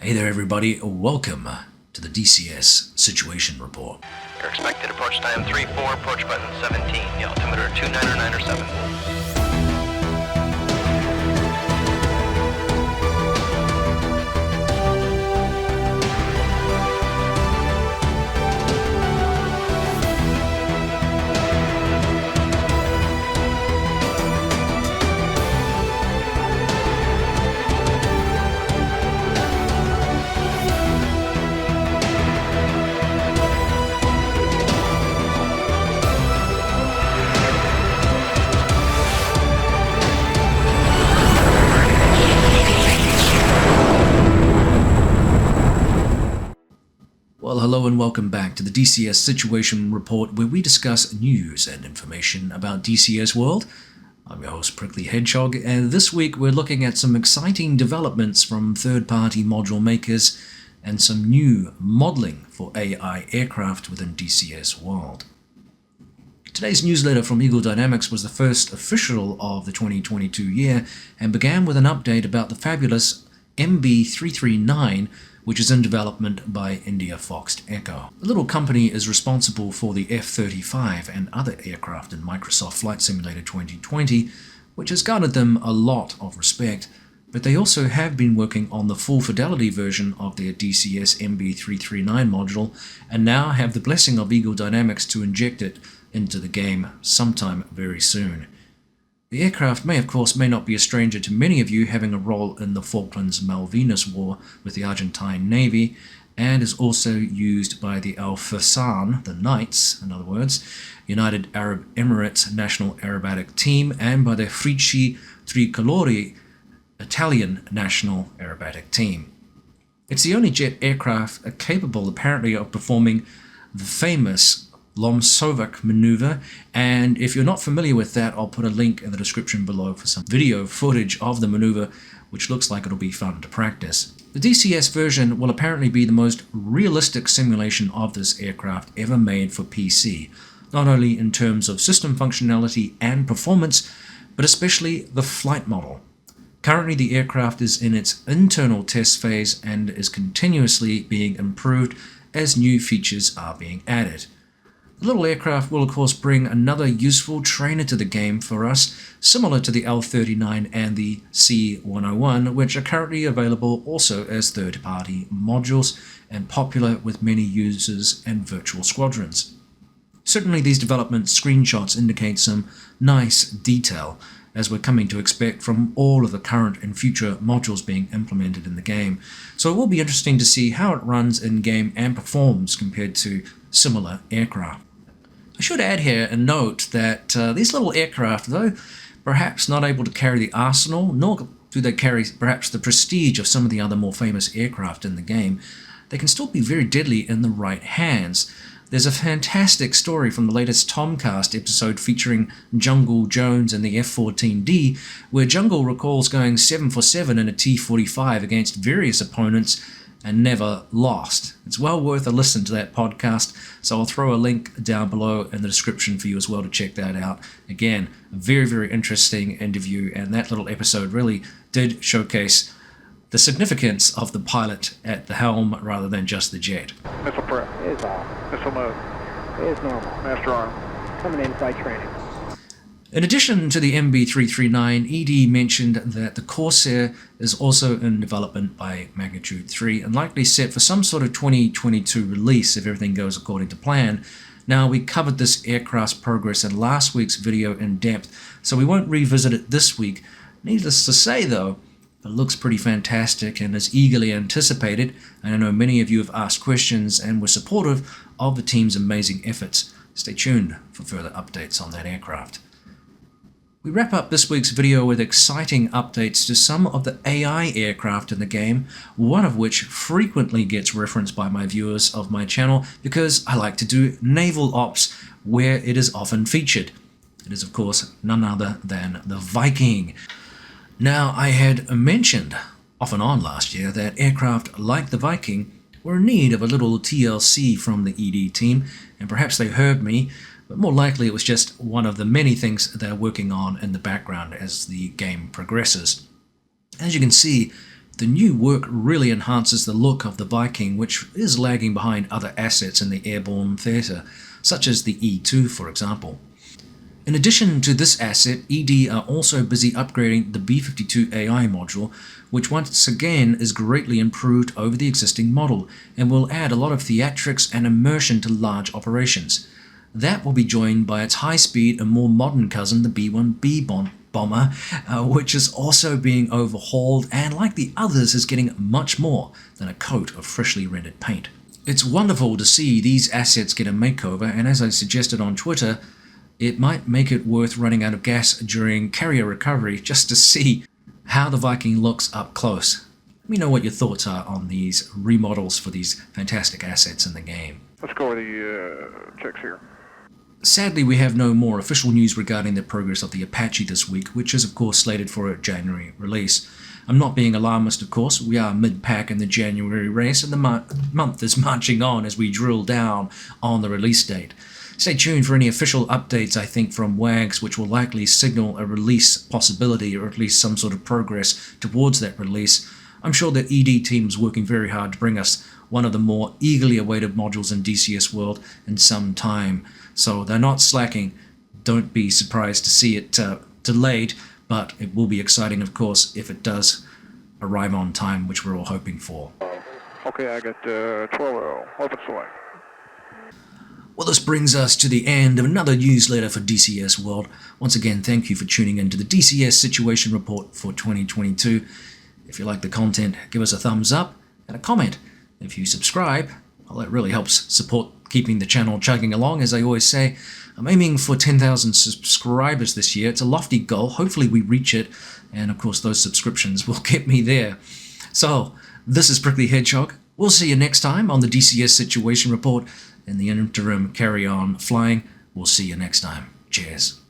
Hey there everybody, welcome to the DCS Situation Report. Your expected approach time 3-4, approach button 17, the altimeter 2997. Well, hello and welcome back to the DCS Situation Report, where we discuss news and information about DCS World. I'm your host, Prickly Hedgehog, and this week we're looking at some exciting developments from third-party module makers and some new modeling for AI aircraft within DCS World. Today's newsletter from Eagle Dynamics was the first official of the 2022 year and began with an update about the fabulous MB339, which is in development by India Foxed Echo. The little company is responsible for the F-35 and other aircraft in Microsoft Flight Simulator 2020, which has garnered them a lot of respect, but they also have been working on the full fidelity version of their DCS MB339 module, and now have the blessing of Eagle Dynamics to inject it into the game sometime very soon. The aircraft may not be a stranger to many of you, having a role in the Falklands-Malvinas War with the Argentine Navy, and is also used by the Al Fursan, the Knights, in other words, United Arab Emirates National Aerobatic Team, and by the Frici Tricolori, Italian National Aerobatic Team. It's the only jet aircraft capable, apparently, of performing the famous Lomsovac maneuver, and if you're not familiar with that, I'll put a link in the description below for some video footage of the maneuver, which looks like it'll be fun to practice. The DCS version will apparently be the most realistic simulation of this aircraft ever made for PC, not only in terms of system functionality and performance, but especially the flight model. Currently, the aircraft is in its internal test phase and is continuously being improved as new features are being added. The little aircraft will of course bring another useful trainer to the game for us, similar to the L-39 and the C-101, which are currently available also as third-party modules and popular with many users and virtual squadrons. Certainly these development screenshots indicate some nice detail, as we're coming to expect from all of the current and future modules being implemented in the game. So it will be interesting to see how it runs in-game and performs compared to similar aircraft. I should add here and note that these little aircraft, though perhaps not able to carry the arsenal, nor do they carry perhaps the prestige of some of the other more famous aircraft in the game, they can still be very deadly in the right hands. There's a fantastic story from the latest Tomcast episode featuring Jungle Jones and the F-14D, where Jungle recalls going 7 for 7 in a T-45 against various opponents and never lost. It's well worth a listen to that podcast, so I'll throw a link down below in the description for you as well to check that out. Again, a very, very interesting interview, and that little episode really did showcase the significance of the pilot at the helm rather than just the jet. Missile prep. Is off. Missile mode. Is normal. Master arm. Coming in flight training. In addition to the MB339, ED mentioned that the Corsair is also in development by Magnitude 3 and likely set for some sort of 2022 release if everything goes according to plan. Now, we covered this aircraft's progress in last week's video in depth, so we won't revisit it this week. Needless to say, though, it looks pretty fantastic and is eagerly anticipated, and I know many of you have asked questions and were supportive of the team's amazing efforts. Stay tuned for further updates on that aircraft. We wrap up this week's video with exciting updates to some of the AI aircraft in the game, one of which frequently gets referenced by my viewers of my channel because I like to do naval ops where it is often featured. It is of course none other than the Viking. Now, I had mentioned off and on last year that aircraft like the Viking were in need of a little TLC from the ED team, and perhaps they heard me, but more likely it was just one of the many things they're working on in the background as the game progresses. As you can see, The new work really enhances the look of the Viking, which is lagging behind other assets in the airborne theatre, such as the E2 for example. In addition to this asset, ED are also busy upgrading the B-52 AI module, which once again is greatly improved over the existing model and will add a lot of theatrics and immersion to large operations. That will be joined by its high-speed and more modern cousin, the B-1B bomber, which is also being overhauled and, like the others, is getting much more than a coat of freshly rendered paint. It's wonderful to see these assets get a makeover, and as I suggested on Twitter, it might make it worth running out of gas during carrier recovery just to see how the Viking looks up close. Let me know what your thoughts are on these remodels for these fantastic assets in the game. Let's go over the checks here. Sadly, we have no more official news regarding the progress of the Apache this week, which is of course slated for a January release. I'm not being alarmist, of course. We are mid-pack in the January race, and the month is marching on as we drill down on the release date. Stay tuned for any official updates, I think, from WAGs, which will likely signal a release possibility or at least some sort of progress towards that release. I'm sure the ED team is working very hard to bring us one of the more eagerly awaited modules in DCS World in some time. So they're not slacking. Don't be surprised to see it delayed, but it will be exciting, of course, if it does arrive on time, which we're all hoping for. Okay, I got 12 open select. Well, this brings us to the end of another newsletter for DCS World. Once again, thank you for tuning in to the DCS Situation Report for 2022. If you like the content, give us a thumbs up and a comment. If you subscribe, well, that really helps support keeping the channel chugging along. As I always say, I'm aiming for 10,000 subscribers this year. It's a lofty goal. Hopefully we reach it. And of course, those subscriptions will get me there. So, this is Prickly Hedgehog. We'll see you next time on the DCS Situation Report. In the interim, carry on flying. We'll see you next time. Cheers.